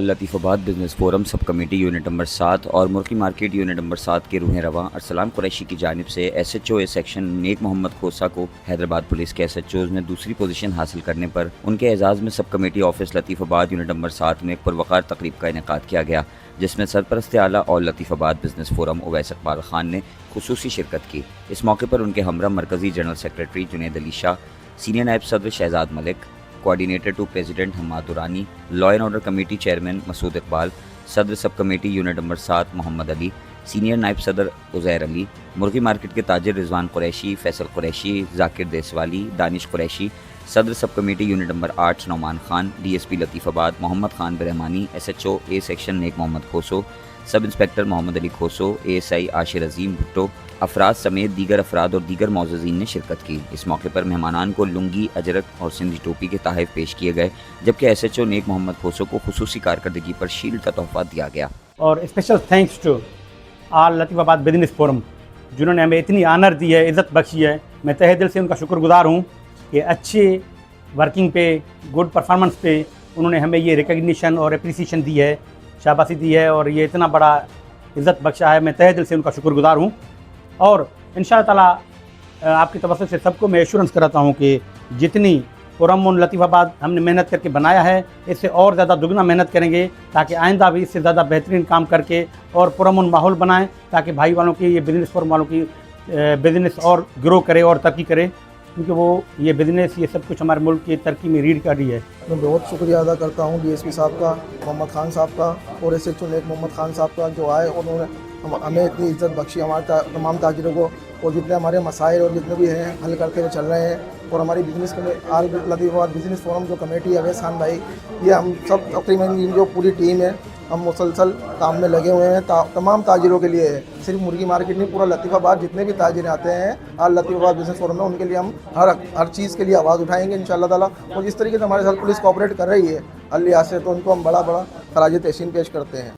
لطیف آباد business forum سب committee unit number 7 اور مرغی مارکیٹ یونٹ نمبر 7 کے روح رواں ارسلان قریشی کی جانب سے S H O A section Nek محمد کھوسا کو حیدرآباد پولیس کے ایس ایچ اوز میں دوسری پوزیشن حاصل کرنے پر ان کے اعزاز میں سب کمیٹی آفس لطیف آباد یونٹ نمبر 7 میں ایک پروقار تقریب کا انعقاد کیا گیا، جس میں سرپرست اعلیٰ اور لطیف آباد بزنس فورم اویس اقبال خان نے خصوصی شرکت کی۔ اس موقع پر ان کے ہمراہ مرکزی general secretary Junaid Ali Shah, senior نائب صدر Shahzad Malik, coordinator to president Hammad Durrani, law and order committee chairman Masood Iqbal, صدر sub committee unit number 7 Muhammad Ali, senior نائب صدر عزیر علی، مرغی مارکیٹ کے تاجر رضوان قریشی، فیصل قریشی، ذاکر دیسوالی، دانش قریشی، صدر sub committee unit number 8 Noman Khan, D S P Latif Abad Muhammad Khan Barhamani, S H O A section Nek Muhammad Khoso, sub inspector Muhammad Ali Khoso, A S I Ashir Azeem Bhutto, افراد سمیت دیگر افراد اور دیگر معززین نے شرکت کی۔ اس موقع پر مہمانان کو لنگی، اجرک اور سندھی ٹوپی کے تحائف پیش کیے گئے، جبکہ ایس ایچ او نیک محمد کھوسو کو خصوصی کارکردگی پر شیلڈ کا تحفہ دیا گیا۔ اور اسپیشل تھینکس ٹو آل لطیف آباد بزنس فورم، جنہوں نے ہمیں اتنی آنر دی ہے، عزت بخشی ہے۔ میں تہہ دل سے ان کا شکر گزار ہوں کہ اچھے ورکنگ پہ، گڈ پرفارمنس پہ انہوں نے ہمیں یہ ریکگنیشن اور اپریسیشن دی ہے، شاباشی دی ہے، اور یہ اتنا بڑا عزت بخشا ہے۔ میں تہہ دل سے ان کا شکر گزار ہوں، اور انشاءاللہ تعالیٰ آپ کی توسط سے سب کو میں ایشورنس کراتا ہوں کہ جتنی پرامن لطیف آباد ہم نے محنت کر کے بنایا ہے، اس سے اور زیادہ دگنا محنت کریں گے تاکہ آئندہ بھی اس سے زیادہ بہترین کام کر کے اور پرامن ماحول بنائیں، تاکہ بھائی والوں کی، یہ بزنس فورم والوں کی بزنس اور گرو کرے اور ترقی کرے، کیونکہ وہ یہ بزنس، یہ سب کچھ ہمارے ملک کی ترقی میں ریڑھ کا ری ہے۔ میں بہت شکریہ ادا کرتا ہوں ڈی ایس پی صاحب کا، محمد خان صاحب کا، اور ایس ایچ او نیک محمد خان صاحب کا، جو آئے انہوں نے ہمیں اتنی عزت بخشی، ہمارے تمام تاجروں کو، اور جتنے ہمارے مسائل اور جتنے بھی ہیں حل کرتے ہوئے چل رہے ہیں۔ اور ہماری بزنس آل لطیف آباد بزنس فورم جو کمیٹی ہے اویس خان بھائی، یہ ہم سب تقریباً جو پوری ٹیم ہے، ہم مسلسل کام میں لگے ہوئے ہیں، تمام تاجروں کے لیے ہے، صرف مرغی مارکیٹ نہیں، پورا لطیف آباد جتنے بھی تاجر آتے ہیں آل لطیف آباد بزنس فورم میں، ان کے لیے ہم ہر چیز کے لیے آواز اٹھائیں گے انشاءاللہ تعالیٰ۔ اور جس طریقے سے ہمارے ساتھ پولیس کوآپریٹ کر رہی ہے اللہ سے، تو ان کو ہم بڑا خراج تحسین پیش کرتے ہیں۔